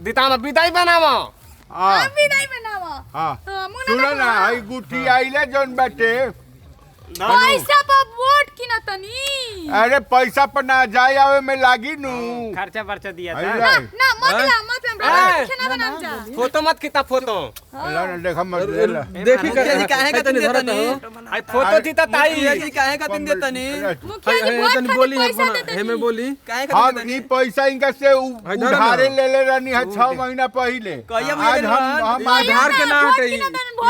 दिता में विदाई बनावा हां विदाई बनावा हां मुना सुनो ना आई गुठी आइले जोन बाटे पैसा पर वोट किना तनी अरे पैसा पर ना जाए आवे में लागी नु खर्चा वर्चा दिया अरे था ना मत हमरा खाना बनाम जा फोटो मत खींचा फोटो ला ना देखा मत ले देखी काहे का तनी देता नहीं आई फोटो जीता ताई जी काहे का तनी देता नहीं मुखिया जी वोट तनी बोली है में बोली काहे का हम ई पैसा इनका से उधारे ले ले रहनी है 6 महीना पहले आज हम आधार के ना हटे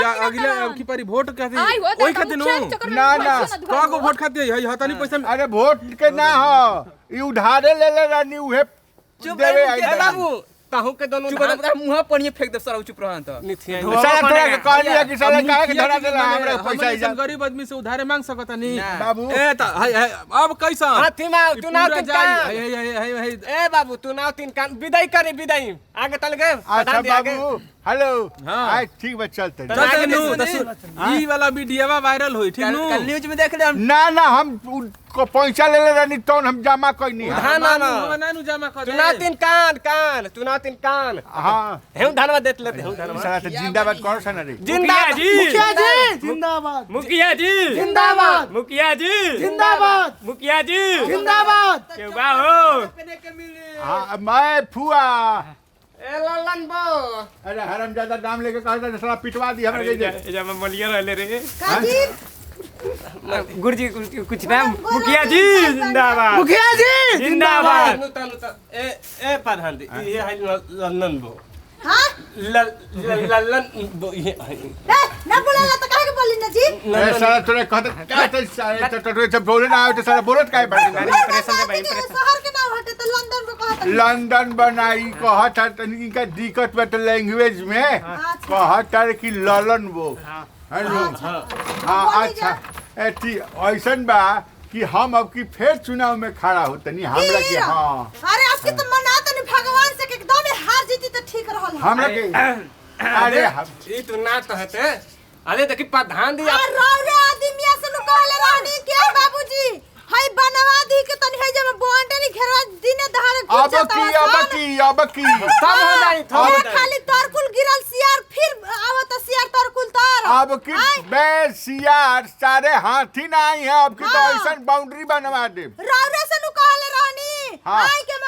या अगले की पारी वोट कहती ओई खातिर नो ना का को वोट खातिर है हता नहीं पैसा अरे वोट के ना हो ई उधारे ले ले रहनी उहे देवे आई बाबू कहूं के दोनों चुप रह मुंह पड़िए फेंक दे सारा चुप रह त निथिया साला तोरा के कहनी है कि साला काहे के धरा देला हमरा पैसा हम गरीब आदमी से उधारे मांग सकता नहीं बाबू ए त अब कैसा हाथी में चुनाव तीन कान है ए बाबू चुनाव तीन कान विदाई करे विदाई आगे चल गए अच्छा बाबू हेलो हाँ। हां ठीक बा चलते चल नु ई वाला वीडियोवा वायरल होई ठीक नु कल न्यूज में देख ले ना हम को पैसा ले ले रहनी तो हम जमा करनी है ना ना नु जमा कर चुनाव तीन कान चुनाव तीन कान हां हेउ धनवा देत लेते हेउ धनवा साला तो जिंदाबाद कौन सा ना रे जिंदाबाद मुखिया जी जिंदाबाद मुखिया जी जिंदाबाद मुखिया जी जिंदाबाद मुखिया जी जिंदाबाद क्यों बा हो हां मैं फुआ ए ललन बो अरे हरामजादा नाम लेके कहा था साला पिटवा दी हमरा के ए जब मलिया रहले रे काजी गुरुजी कुछ ना मुखिया जी जिंदाबाद मुखिया जी जिंदाबाद ए ए प्रधान जी ये है ललन बो हां ललन बो ये ना बोला तो काहे के बोली ना जी ए साला तोरे कहते साले तो जब बोले ना आवे तो साला बोलत काहे बात इंप्रेशन दे भाई इंप्रेशन शहर के नाम हटे तो लंदन को कहत लंदन बनाई कहत है तनी का दिक्कत बट लैंग्वेज में कहत है कि ललन वो हेलो हां अच्छा ए ठीक ऐसन बा कि हम अब की फिर चुनाव में खड़ा हो तनी हमरा के हां अरे आपके तो मना तनी भगवान से के एकदम हार जीती तो ठीक रहल हमरा के अरे ये तो ना तो हते अरे देखी प्रधान जी आ रौरे आदमिया से नु कहले रहनी के बाबूजी हई बनवा दी के तनी है जब बोंडरी घेरवा दिने दहाड़े घुस जाता अब की सब हो जाई थोड़ा खाली तरकुल गिरल सियार फिर आवत सियार तरकुल तर अब की बे सियार सारे हाथी ना आई है अब की तो ऐसा बाउंड्री बनवा दे रौरे से नु कहले रहनी हाँ। आई के